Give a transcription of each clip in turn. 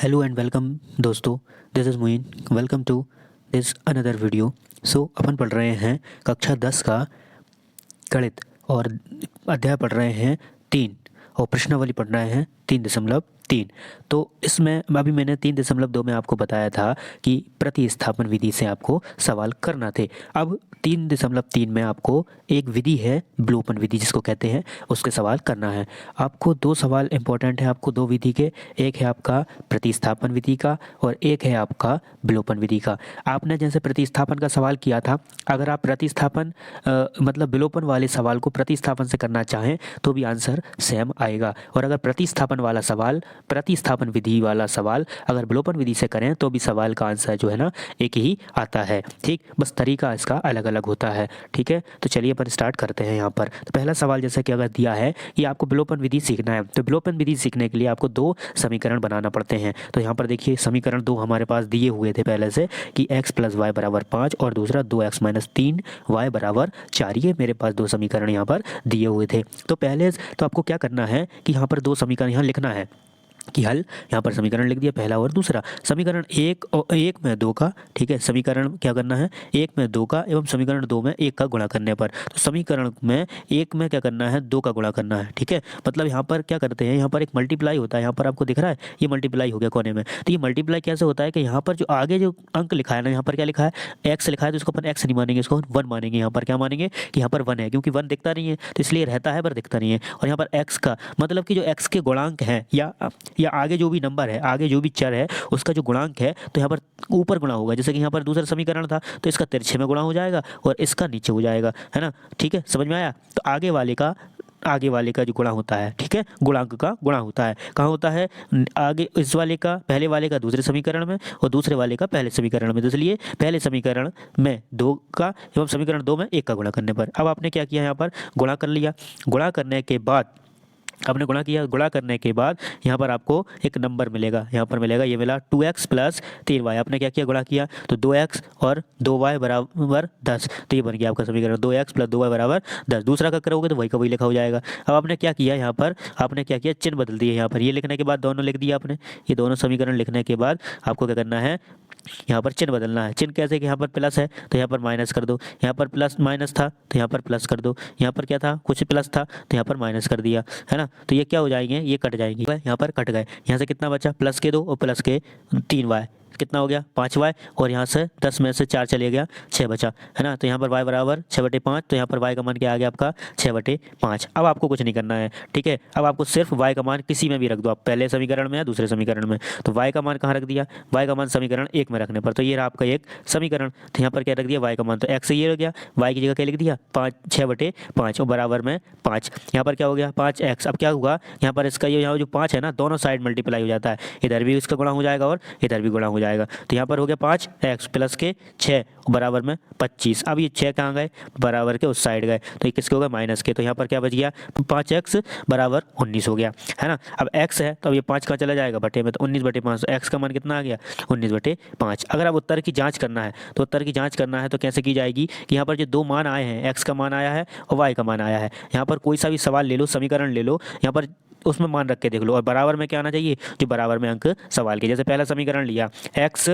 Hello and welcome दोस्तों, this is Moin. Welcome to this another video. अपन पढ़ रहे हैं कक्षा 10 का गणित और अध्याय पढ़ रहे हैं 3 और प्रश्नावली पढ़ रहे हैं 3.3। तो इसमें अभी मैंने 3.2 में आपको बताया था कि प्रतिस्थापन विधि से आपको सवाल करना थे। अब 3.3 में आपको एक विधि है विलोपन विधि जिसको कहते हैं, उसके सवाल करना है। आपको दो सवाल इंपॉर्टेंट है, आपको दो विधि के, एक है आपका प्रतिस्थापन विधि का और एक है आपका विलोपन विधि का। आपने जैसे प्रतिस्थापन का सवाल किया था, अगर आप प्रतिस्थापन मतलब विलोपन वाले सवाल को प्रतिस्थापन से करना चाहें तो भी आंसर सेम आएगा, और अगर प्रतिस्थापन वाला सवाल, प्रतिस्थापन विधि वाला सवाल अगर विलोपन विधि से करें तो भी सवाल का आंसर जो है ना एक ही आता है। ठीक, बस तरीका इसका अलग अलग होता है। ठीक है, तो चलिए अपन स्टार्ट करते हैं। यहाँ पर तो पहला सवाल जैसा कि अगर दिया है कि आपको विलोपन विधि सीखना है, तो विलोपन विधि सीखने के लिए आपको दो समीकरण बनाना पड़ते हैं। तो यहाँ पर देखिए समीकरण दो हमारे पास दिए हुए थे पहले से कि x + y = 5 और दूसरा 2x - 3y = 4। ये मेरे पास दो समीकरण यहाँ पर दिए हुए थे। तो पहले तो आपको क्या करना है कि यहाँ पर दो समीकरण यहाँ लिखना है कि हल, यहाँ पर समीकरण लिख दिया पहला और दूसरा। समीकरण एक और एक में दो का, ठीक है, समीकरण क्या करना है, एक में दो का एवं समीकरण दो में एक का गुणा करने पर, तो समीकरण में एक में क्या करना है, दो का गुणा करना है। ठीक है, मतलब यहाँ पर क्या करते हैं, यहाँ पर एक मल्टीप्लाई होता है। यहाँ पर आपको दिख रहा है ये मल्टीप्लाई हो गया कोने में। तो ये मल्टीप्लाई कैसे होता है कि यहाँ पर जो आगे जो अंक लिखा है ना, यहाँ पर क्या लिखा है, एक्स लिखा है, तो इसको अपन एक्स नहीं मानेंगे, इसको वन मानेंगे। यहाँ पर क्या मानेंगे कि यहाँ पर वन है, क्योंकि वन दिखता नहीं है तो इसलिए रहता है पर दिखता नहीं है। और यहाँ पर एक्स का मतलब कि जो एक्स के गुणांक हैं या आगे जो भी नंबर है, आगे जो भी चर है उसका जो गुणांक है, तो यहाँ पर ऊपर गुणा होगा। जैसे कि यहाँ पर दूसरा समीकरण था तो इसका तिरछे में गुणा हो जाएगा और इसका नीचे हो जाएगा, है ना। ठीक है, समझ में आया। तो आगे वाले का जो गुणा होता है, ठीक है, गुणांक का गुणा होता है, कहाँ होता है, आगे इस वाले का, पहले वाले का दूसरे समीकरण में और दूसरे वाले का पहले समीकरण में। तो इसलिए पहले समीकरण में दो का एवं समीकरण दो में एक का गुणा करने पर। अब आपने क्या किया, यहाँ पर गुणा कर लिया। गुणा करने के बाद आपने गुणा किया, गुणा करने के बाद यहाँ पर आपको एक नंबर मिलेगा, यहाँ पर मिलेगा, ये मिला 2x + 3y। आपने क्या किया, गुणा किया, तो 2x और 2y = 10। तो ये बन गया आपका समीकरण, 2x + 2y = 10। दूसरा का करोगे तो वही का वही लिखा हो जाएगा। अब आपने क्या किया, यहाँ पर आपने क्या किया, चिन्ह बदल दिए। यहाँ पर ये लिखने के बाद दोनों लिख दिया आपने। ये दोनों समीकरण लिखने के बाद आपको क्या करना है, यहाँ पर चिन्ह बदलना है। चिन्ह कैसे कि यहाँ पर प्लस है तो यहाँ पर माइनस कर दो, यहाँ पर प्लस माइनस था तो यहाँ पर प्लस कर दो, यहाँ पर क्या था, कुछ प्लस था तो यहाँ पर माइनस कर दिया, है ना। तो ये क्या हो जाएंगे, ये कट जाएंगे, यहाँ पर कट गए। यहाँ से कितना बचा, प्लस के 2 और प्लस के 3y, कितना हो गया 5y, और यहाँ से 10 में से 4 चले गया, 6 बचा, है ना। तो यहाँ पर y = 6/5, तो यहाँ पर y का मान क्या आ गया आपका 6/5। अब आपको कुछ नहीं करना है, ठीक है। अब आपको सिर्फ y का मान किसी में भी रख दो, आप पहले समीकरण में या दूसरे समीकरण में। तो y का मान कहाँ रख दिया, y का मान समीकरण एक में रखने पर, तो ये रहा आपका एक समीकरण। तो यहाँ पर क्या रख दिया, y का मान, तो x ये हो गया, y की जगह क्या लिख दिया 6/5 और बराबर में 5। यहाँ पर क्या हो गया 5x। अब क्या हुआ, यहाँ पर इसका ये यहाँ जो 5 है ना, दोनों साइड मल्टीप्लाई हो जाता है, इधर भी इसका गुणा हो जाएगा और इधर भी गुणा हो जाएगा। तो यहाँ पर हो गया 5x + के 6 बराबर में 25। अब ये 6 कहाँ गए, बराबर के उस साइड गए, तो ये किसके हो गए, माइनस के। तो यहाँ पर क्या बच गया, 5x = 19 हो गया, है ना। अब x है तो अब ये 5 कहाँ चला जाएगा, बटे में, तो 19/5। तो x का मान कितना आ गया, 19/5। अगर अब उत्तर की जाँच करना है तो उत्तर की जाँच करना है तो कैसे की जाएगी कि यहाँ पर जो दो मान आए हैं, x का मान आया है और y का मान आया है, यहाँ पर कोई सा भी सवाल ले लो, समीकरण ले लो, यहाँ पर उसमें मान रख के देख लो, और बराबर में क्या आना चाहिए, जो बराबर में अंक सवाल के। जैसे पहला समीकरण लिया x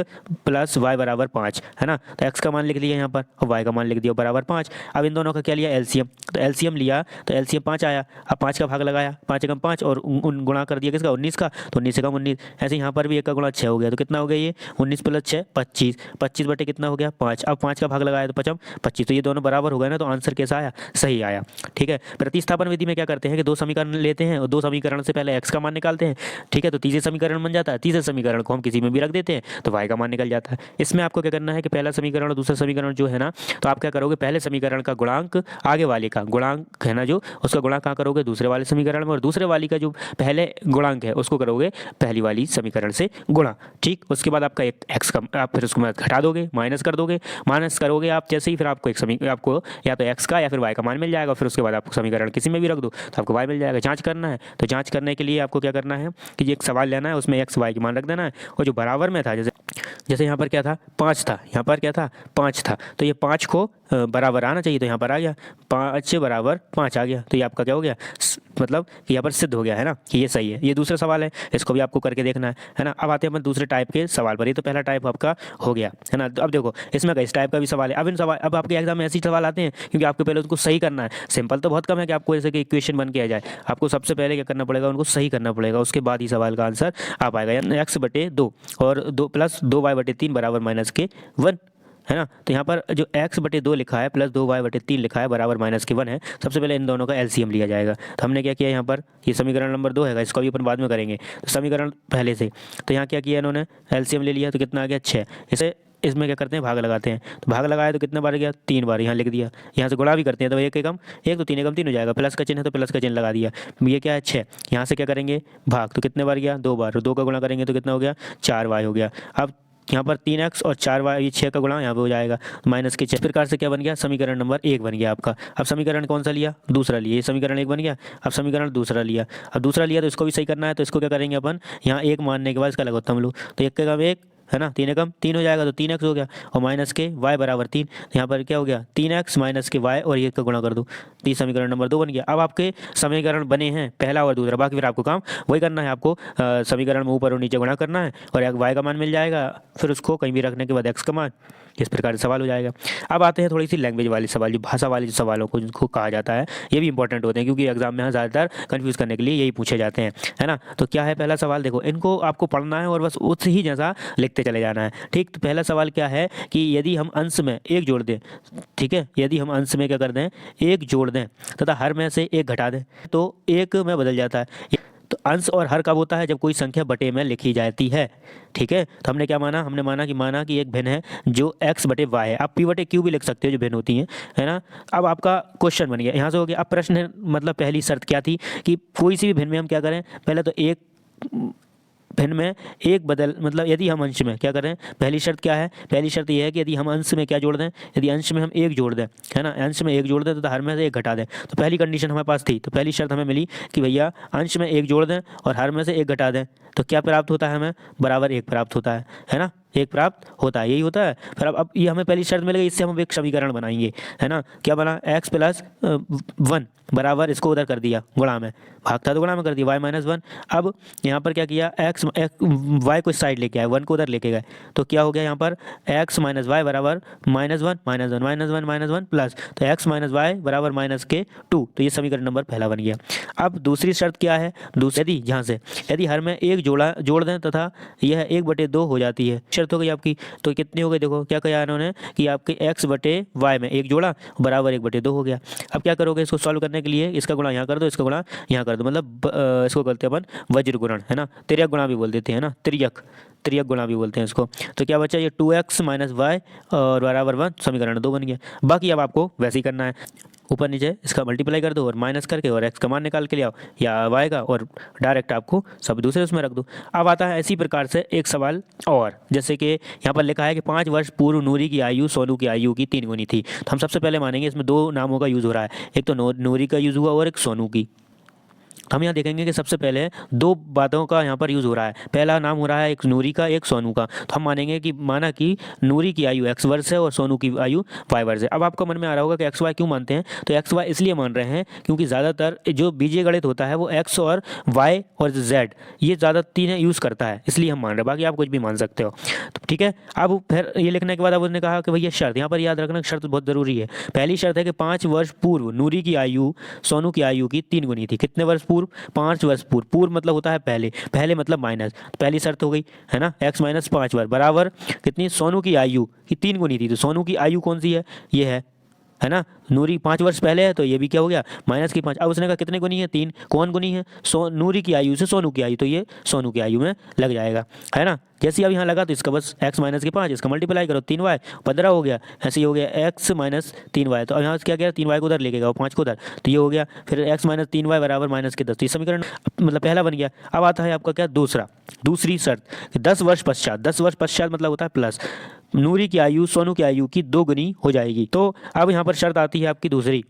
+ y = 5, है ना। तो x का मान लिख लिया यहाँ पर और y का मान लिख दिया बराबर 5। अब इन दोनों का क्या लिया, एलसीएम। तो एलसीएम लिया तो एलसीएम 5 आया। अब 5 का भाग लगाया, 5 एकम 5 और उन गुणा कर दिया किसका, 19 का, तो 19 एकम 19। ऐसे यहाँ पर भी 1 का गुणा 6 हो गया, तो कितना हो गया ये 19 + 6 25, 25 बटे कितना हो गया 5। अब 5 का भाग लगाया तो 5 25, तो ये दोनों बराबर हो गए ना, तो आंसर कैसा आया, सही आया। ठीक है, प्रतिस्थापन विधि में क्या करते हैं कि दो समीकरण लेते हैं और दो समीकरण से पहले x का मान निकालते हैं, ठीक है। तो तीसरे समीकरण बन जाता है, तीसरे समीकरण को हम किसी में भी रख देते हैं तो y का मान निकल जाता है। इसमें आपको क्या करना है कि पहला समीकरण और दूसरा समीकरण जो है ना, तो आप क्या करोगे, पहले समीकरण का गुणांक, आगे वाले का गुणांक है ना जो, उसका गुणा कहाँ करोगे, दूसरे वाले समीकरण में, और दूसरे वाली का जो पहले गुणांक है उसको करोगे पहली वाली समीकरण से गुणा। ठीक, उसके बाद आपका एक x का आप फिर उसको घटा दोगे, माइनस कर दोगे, माइनस करोगे आप जैसे ही, फिर आपको आपको या तो x का या फिर y का मान मिल जाएगा। फिर उसके बाद आपको समीकरण किसी में भी रख दो तो आपको y मिल जाएगा। जांच करना है तो जांच करने के लिए आपको क्या करना है कि एक सवाल लेना है, उसमें x y की मान रख देना है, और जो बराबर में था, जैसे जैसे यहाँ पर क्या था 5 था, यहाँ पर क्या था 5 था, तो ये 5 को बराबर आना चाहिए, तो यहाँ पर आ गया 5 बराबर 5 आ गया, तो ये आपका क्या हो गया मतलब कि यहाँ पर सिद्ध हो गया है ना कि ये सही है। ये दूसरा सवाल है, इसको भी आपको करके देखना है ना। अब आते हैं अपन दूसरे टाइप के सवाल पर। ये तो पहला टाइप आपका हो गया है ना। तो अब देखो इसमें इस टाइप का भी सवाल है। अब आपके एग्जाम में ऐसे सवाल आते हैं क्योंकि आपको पहले उनको सही करना है। सिंपल तो बहुत कम है कि आपको ऐसे कि इक्वेशन बन के आ जाए, आपको सबसे पहले क्या करना पड़ेगा, उनको सही करना पड़ेगा, उसके बाद ही सवाल का आंसर आ पाएगा। यानी x/2 और 2 + 2y/3 बराबर -1 है ना। तो यहाँ पर जो x/2 लिखा है प्लस 2y/3 लिखा है बराबर -1 है। सबसे पहले इन दोनों का एलसीएम लिया जाएगा। तो हमने क्या किया यहाँ पर, ये समीकरण नंबर 2 है, इसको भी अपन बाद में करेंगे। तो समीकरण पहले से, तो यहाँ क्या किया इन्होंने, एलसीएम ले लिया, तो कितना आ गया 6। इसे इसमें क्या करते हैं, भाग लगाते हैं। तो भाग लगाया तो कितने बार गया, 3 बार, यहाँ लिख दिया। यहाँ से गुणा भी करते हैं तो 1 एकम 1, तो 3 एकम 3 हो जाएगा। प्लस का चिन्ह है तो प्लस का चिन्ह लगा दिया। ये क्या है 6, यहाँ से क्या करेंगे भाग, तो कितने बार गया 2 बार, 2 का गुणा करेंगे तो कितना हो गया 4y हो गया। अब यहाँ पर 3x और 4y, ये 6 का गुणा यहाँ पे हो जाएगा माइनस के 6 प्रकार से क्या बन गया, समीकरण नंबर 1 बन गया आपका। अब समीकरण कौन सा लिया, दूसरा लिया। ये समीकरण 1 बन गया। अब समीकरण दूसरा लिया, अब दूसरा लिया तो इसको भी सही करना है। तो इसको क्या करेंगे अपन, यहाँ 1 मानने के बाद इसका लघुत्तम लो, तो 1 का 1 है ना, 3 एकम 3 हो जाएगा, तो 3x हो गया और माइनस के y बराबर 3। यहाँ पर क्या हो गया 3x माइनस के y और 1 का गुणा कर दो, तो ये समीकरण नंबर 2 बन गया। अब आपके समीकरण बने हैं पहला और दूसरा, बाकी फिर आपको काम वही करना है। आपको समीकरण में ऊपर और नीचे गुणा करना है और y का मान मिल जाएगा, फिर उसको कहीं भी रखने के बाद x का मान, इस प्रकार से सवाल हो जाएगा। अब आते हैं थोड़ी सी लैंग्वेज वाले सवाल, जो भाषा वाले सवालों को जिनको कहा जाता है, ये भी इंपॉर्टेंट होते हैं क्योंकि एग्जाम में यहाँ ज़्यादातर कंफ्यूज करने के लिए यही पूछे जाते हैं, है ना। तो क्या है पहला सवाल, देखो इनको आपको पढ़ना है और बस उस ही जैसा लिखते चले जाना है, ठीक। तो पहला सवाल क्या है कि यदि हम अंश में 1 जोड़ दें, ठीक है, यदि हम अंश में क्या कर दें 1 जोड़ दें तथा हर में से 1 घटा दें तो 1 में बदल जाता है। तो अंश और हर कब होता है, जब कोई संख्या बटे में लिखी जाती है, ठीक है। तो हमने क्या माना, हमने माना कि एक भिन्न है जो x/y है। आप p/q भी लिख सकते हो जो भिन्न होती हैं, है ना। अब आपका क्वेश्चन बन गया, यहाँ से हो गया। अब प्रश्न है, मतलब पहली शर्त क्या थी कि कोई सी भी भिन्न में हम क्या करें, पहले तो एक भिन्न में एक बदल, मतलब यदि हम अंश में क्या करें, पहली शर्त क्या है, पहली शर्त यह है कि यदि हम अंश में क्या जोड़ दें, यदि अंश में हम 1 जोड़ दें, है ना, अंश में 1 जोड़ दें तो हर में से 1 घटा दें। तो पहली कंडीशन हमारे पास थी, तो पहली शर्त हमें मिली कि भैया अंश में 1 जोड़ दें और हर में से 1 घटा दें, तो क्या प्राप्त होता है हमें, बराबर 1 प्राप्त होता है ना, 1 प्राप्त होता है, यही होता है। फिर अब ये हमें पहली शर्त मिल गई, इससे हम एक समीकरण बनाएंगे, है ना। क्या बना, x + 1 बराबर, इसको उधर कर दिया गुणा में, भाग था तो गुणा में कर दिया y - 1। अब यहाँ पर क्या किया, y को इस साइड लेके आए, 1 को उधर लेके गए, तो क्या हो गया यहाँ पर x - y बराबर -1 प्लस, तो x - y बराबर -2। तो ये समीकरण नंबर पहला बन गया। अब दूसरी शर्त क्या है, यदि यहाँ से यदि हर में 1 जोड़ दें तथा यह 1/2 हो जाती है, शर्त हो गई आपकी। तो कितनी हो गई, देखो क्या कहा इन्होंने कि आपके x/y में 1 जोड़ा बराबर 1/2 हो गया। अब क्या करोगे, इसको सॉल्व करने के लिए इसका गुणा यहाँ कर दो, इसका गुणा यहाँ कर दो, मतलब इसको करते हैं अपन वज्र गुणन, है ना, तिर्यक गुणा भी बोल देते हैं ना, तिर्यक गुणा भी बोलते हैं इसको। तो क्या बचा, ये 2x - y और बराबर 1, समीकरण 2 बन गया। बाकी अब आपको वैसे ही करना है, ऊपर नीचे इसका मल्टीप्लाई कर दो और माइनस करके और x का मान निकाल के ले आओ या y का, और डायरेक्ट आपको सब दूसरे उसमें रख दो। अब आता है इसी प्रकार से एक सवाल और, जैसे कि यहाँ पर लिखा है कि 5 वर्ष पूर्व नूरी की आयु सोनू की आयु की 3 गुनी थी। तो हम सबसे पहले मानेंगे इसमें 2 नामों का यूज़ हो रहा है, एक तो नूरी का यूज़ हुआ और एक सोनू की। हम यहाँ देखेंगे कि सबसे पहले 2 बातों का यहाँ पर यूज़ हो रहा है। पहला नाम हो रहा है एक नूरी का, एक सोनू का। तो हम मानेंगे कि माना कि नूरी की आयु x वर्ष है और सोनू की आयु y वर्ष है। अब आपको मन में आ रहा होगा कि x y क्यों मानते हैं, तो x y इसलिए मान रहे हैं क्योंकि ज़्यादातर जो बीजीय गणित होता है वो x और y और z ये ज़्यादा तीन यूज़ करता है, इसलिए हम मान रहे हैं, बाकी आप कुछ भी मान सकते हो। तो ठीक है, अब फिर ये लिखने के बाद अब उसने कहा कि भैया शर्त, यहाँ पर याद रखना शर्त बहुत ज़रूरी है। पहली शर्त है कि 5 वर्ष पूर्व नूरी की आयु सोनू की आयु की 3 गुनी थी। कितने वर्ष पूर्व, 5 वर्ष पूर्व। पूर्व मतलब होता है पहले मतलब माइनस, तो पहली शर्त हो गई, है ना, x - 5 वर्ष बराबर कितनी, सोनू की आयु की 3 गुनी थी। तो सोनू की आयु कौन सी है, ये है ना, नूरी 5 वर्ष पहले है, तो ये भी क्या हो गया -5। अब उसने कहा कितने गुनी है, 3। कौन गुनी है, नूरी की आयु से सोनू की आयु, तो ये सोनू की आयु में लग जाएगा, है ना। जैसे अब यहाँ लगा तो इसका बस x - 5 इसका मल्टीप्लाई करो, 3y 15 हो गया। ऐसे ही हो गया x - 3y, तो अब यहाँ से क्या किया, 3y को उधर लेके गया और 5 को उधर, तो ये हो गया फिर x - 3y बराबर -10। तो ये समीकरण मतलब पहला बन गया। अब आता है आपका क्या, दूसरी शर्त, 10 वर्ष पश्चात मतलब होता है प्लस, नूरी की आयु सोनू की आयु की 2 गुनी हो जाएगी। तो अब यहाँ पर शर्त आती है आपकी दूसरी,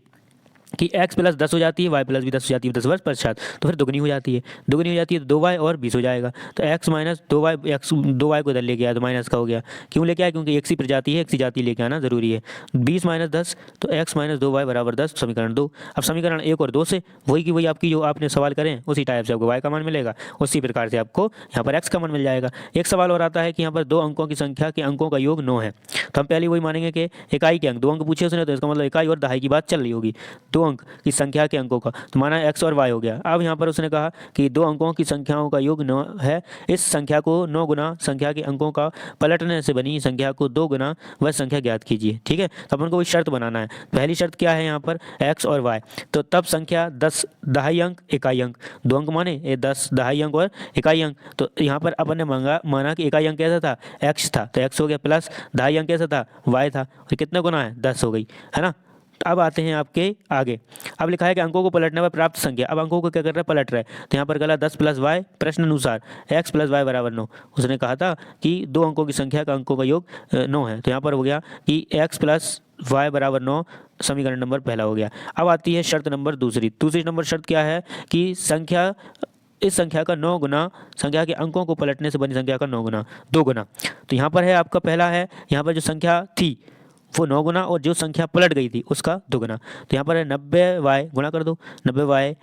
कि x प्लस 10 हो जाती है, y प्लस भी 10 हो जाती है 10 वर्ष पश्चात, तो फिर दुगनी हो जाती है। दुगनी हो जाती है तो 2y और 20 हो जाएगा। तो x minus 2y, x 2y को इधर लेके आया तो माइनस का हो गया। क्यों लेके आया? क्योंकि एक सी प्रजाति है, एक सी जाति लेके आना जरूरी है। 20 माइनस 10 तो x माइनस 2y बराबर 10, समीकरण 2। अब समीकरण 1 और 2 से वही की वही आपकी जो आपने सवाल करें उसी टाइप से आपको y का मान मिलेगा, उसी प्रकार से आपको यहाँ पर x का मान मिल जाएगा। एक सवाल और आता है कि यहाँ पर 2 अंकों की संख्या के अंकों का योग 9 है, तो हम पहले वही मानेंगे कि इकाई के अंक, 2 अंक पूछे उसने तो इसका मतलब इकाई और दहाई की बात चल रही होगी। 2 अंक की संख्या के अंकों का, तो माना x और y हो गया। अब यहाँ पर उसने कहा कि 2 अंकों की संख्याओं का योग 9 है, इस संख्या को 9 गुना संख्या के अंकों का पलटने से बनी संख्या को 2 गुना वह संख्या ज्ञात कीजिए। ठीक है, तो अपन को वही शर्त बनाना है। पहली शर्त क्या है यहाँ पर? x और y, तो तब संख्या 10 दहाई अंक इकाई अंक, 2 अंक माने ये 10 दहाई अंक और इकाई अंक। तो यहाँ पर अपन ने माना कि इकाई अंक कैसा था? x था, तो x हो गया, प्लस दहाई अंक कैसा था? y था, और कितने गुना है? 10 हो गई, है ना। अब आते हैं आपके आगे। अब लिखा है कि अंकों को पलटने पर प्राप्त संख्या। अब अंकों को क्या कर रहा है? पलट रहा है। तो यहाँ पर गला 10 प्लस वाई, प्रश्न अनुसार x प्लस वाई बराबर 9। उसने कहा था कि 2 अंकों की संख्या का अंकों का योग 9 है, तो यहाँ पर हो गया कि x प्लस वाई बराबर 9, समीकरण नंबर पहला हो गया। अब आती है शर्त नंबर दूसरी। दूसरी नंबर शर्त क्या है कि संख्या, इस संख्या का 9 गुना संख्या के अंकों को पलटने से बनी संख्या का 9 गुना 2 गुना। तो यहाँ पर है आपका पहला है, यहाँ पर जो संख्या थी वो 9 गुना और जो संख्या पलट गई थी उसका 2 गुना। तो यहाँ पर है 90y, गुणा कर दो, 90y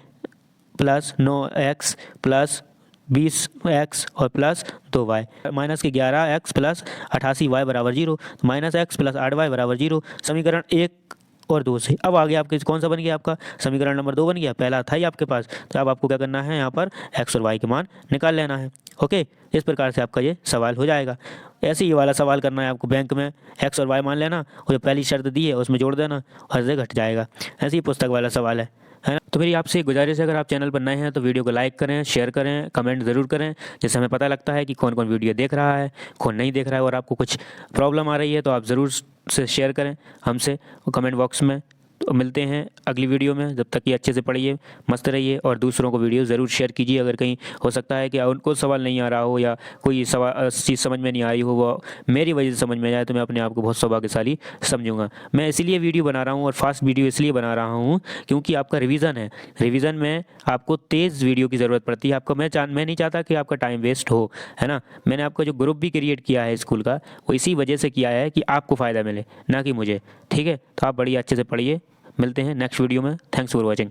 plus 9x plus 20x और प्लस 2y माइनस के 11x प्लस 88y बराबर 0, तो माइनस x प्लस 8y बराबर 0, समीकरण 1 और 2 से। अब आगे आपके कौन सा बन गया? आपका समीकरण नंबर 2 बन गया, पहला था ही आपके पास। तो अब आपको क्या करना है? यहाँ पर x और y के मान निकाल लेना है। ओके, इस प्रकार से आपका ये सवाल हो जाएगा। ऐसे ही वाला सवाल करना है आपको बैंक में, x और y मान लेना और जो पहली शर्त दी है उसमें जोड़ देना और से घट जाएगा। ऐसे ही पुस्तक वाला सवाल है ना। तो मेरी आपसे गुजारिश है, अगर आप चैनल पर नए हैं तो वीडियो को लाइक करें, शेयर करें, कमेंट ज़रूर करें, जिससे हमें पता लगता है कि कौन कौन वीडियो देख रहा है, कौन नहीं देख रहा है। और आपको कुछ प्रॉब्लम आ रही है तो आप ज़रूर से शेयर करें हमसे कमेंट बॉक्स में। तो मिलते हैं अगली वीडियो में, जब तक कि अच्छे से पढ़िए, मस्त रहिए और दूसरों को वीडियो ज़रूर शेयर कीजिए। अगर कहीं हो सकता है कि उनको सवाल नहीं आ रहा हो या कोई सवाल चीज़ समझ में नहीं आ रही हो, वो मेरी वजह से समझ में जाए, तो मैं अपने आप को बहुत सौभाग्यशाली समझूंगा। मैं इसीलिए वीडियो बना रहा हूँ और फास्ट वीडियो इसलिए बना रहा हूँ क्योंकि आपका रिवीजन है, रिवीजन में आपको तेज़ वीडियो की ज़रूरत पड़ती है। आपको मैं नहीं चाहता कि आपका टाइम वेस्ट हो, है ना। मैंने आपका जो ग्रुप भी क्रिएट किया है स्कूल का, वो इसी वजह से किया है कि आपको फ़ायदा मिले, ना कि मुझे। ठीक है, तो आप बड़ी अच्छे से पढ़िए। मिलते हैं नेक्स्ट वीडियो में। Thanks for watching.